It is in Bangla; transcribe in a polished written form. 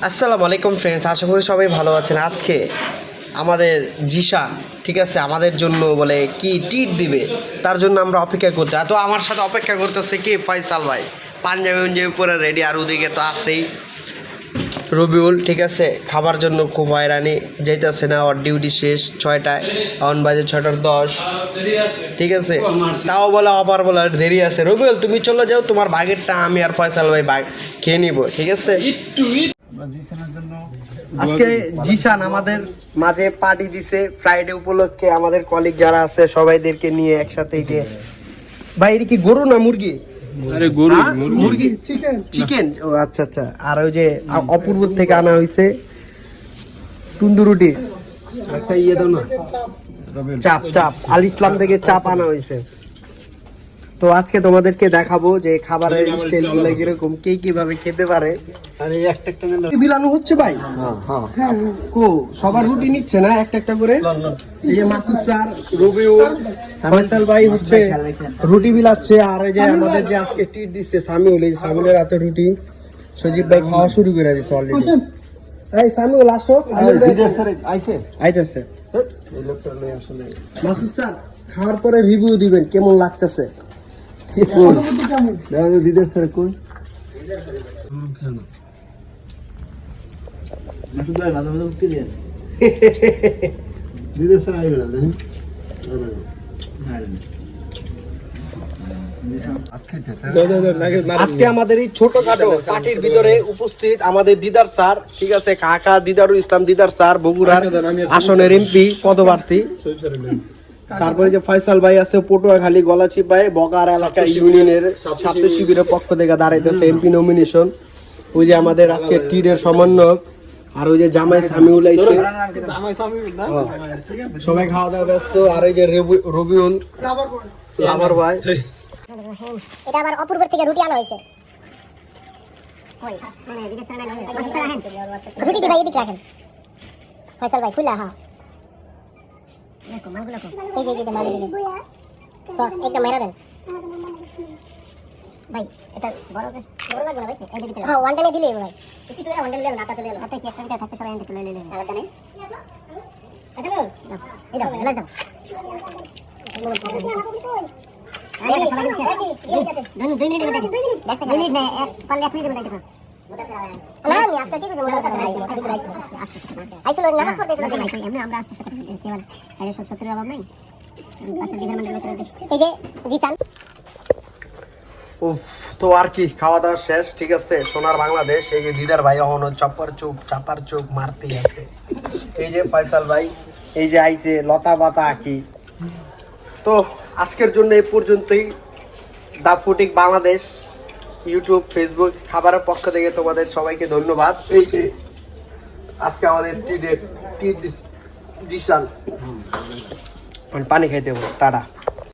আসসালামু আলাইকুম ফ্রেন্ডস, আশা করি সবাই ভালো আছেন। আজকে আমাদের জিশান ঠিক আছে আমাদের জন্য বলে কি ট্রিট দিবে, তার জন্য আমরা অপেক্ষা করতে। তো আমার সাথে অপেক্ষা করতেছে কি ফয়সাল ভাই, পাঞ্জাবি পরে রেডি, আর ওদিকে তো আছেই রবিউল ঠিক আছে। খাবার জন্য খুব হয়রানি, যেতেছে না, ওর ডিউটি শেষ 6টায়, অন বাজে 6:10 ঠিক আছে। তাও বলে অপার বলে দেরি আছে। রবিউল তুমি চলে যাও, তোমার ভাগেরটা আমি আর ফয়সাল ভাই ভাগ খেয়ে নিব ঠিক আছে। আজকে জিশান আমাদের মাঝে পার্টি দিছে ফ্রাইডে উপলক্ষে, আমাদের কলিগ যারা আছে সবাইদেরকে নিয়ে একসাথে। ভাই এটা কি গরু না মুরগি? আরে গরু মুরগি চিকেন। ও আচ্ছা আচ্ছা। আর ওই যে অপূর্ব থেকে আনা হয়েছে তন্দুরুটি, একটা ইয়ে দাও না, চাপ চাপ আল ইসলাম থেকে চাপ আনা হয়েছে। তো আজকে তোমাদেরকে দেখাবো যে খাবারের স্টাইলগুলো কিরকম, কে কিভাবে খেতে পারে। আরে একটা একটা বিলানো হচ্ছে ভাই। হ্যাঁ কো সবার রুটি নিচ্ছে না একটা একটা করে। এই যে মাসুদ স্যার, রবিউল, ফয়সাল ভাই হচ্ছে রুটি বিলাচ্ছে। আর এই যে আমাদের যে আজকে ট্রিট দিচ্ছে সামিউল, এই সামিউলের হাতে রুটি সজীব ভাই খাওয়া শুরু করে দিচ্ছে অলরেডি। এই সামিউল আসো, আইতেছে। মাসুদ স্যার খাওয়ার পরে রিভিউ দিবেন কেমন লাগতেছে। দিদার স্যার কই আজকে আমাদের এই ছোটখাটো পার্টির ভিতরে উপস্থিত আমাদের দিদার স্যার ঠিক আছে, কাকা দিদারুল ইসলাম দিদার স্যার, বগুড়ার আসনের এমপি পদপ্রার্থী। তারপরে যে ফয়সাল ভাই আছে পটুয়াখালী গলাচিপায় বগার এলাকা ইউনিয়নের ছাত্র শিবিরের পক্ষ থেকে দাঁড়াইতেছে এমপি নমিনেশন। ওই যে আমাদের আজকে টিরের সমন্বয়ক, আর ওই যে জামাই সামিউল আইছে, সবাই খাওয়া দাওয়া ব্যস্ত। আর ওই যে রবিউল আমার ভাই, এটা আবার অপূর্ব থেকে রুটি আনা হয়েছে। রুটি ভাই এদিকে রাখেন ফয়সাল ভাই খুলে। হ্যাঁ এই যে মারি দিন সস একদম মেরা দেন ভাই। এটা বড় লাগবে না ভাই, এই দিকে হ্যাঁ ওয়ান টাইমে দিলে ভাই কিছু তো ওয়ান টাইমে নাটা তুলে হাতে কি একটা থাকতে সবাই এনে তুলে নিলেন আলাদা নেই। আচ্ছা বল এই দাও এলা দাও আরে সবাই দিছে 2 মিনিট দেখতে 2 মিনিট না এক পারলে 1 মিনিট দেখতে না আমি আজকে কি করব আইসো নামাজ পড়তে এসে আমরা আস্তে আস্তে কেবল 70 অভাব নাই পাশে দিঘার মন্দির লোকের এই যে জিসান। তো আর কি খাওয়া দাওয়া শেষ ঠিক আছে। সোনার বাংলাদেশ, এই যে দিদার ভাই অহন চাপার চোখ মারতেই আছে। এই যে ফয়সাল ভাই, এই যে আইছে লতা পাতা আঁকি। তো আজকের জন্য এই পর্যন্তই। দা ফুটিক বাংলাদেশ ইউটিউব ফেসবুক খাবারের পক্ষ থেকে তোমাদের সবাইকে ধন্যবাদ। এই যে আজকে আমাদের ট্রিট জিসান পানি খাইতে হবে। টাটা।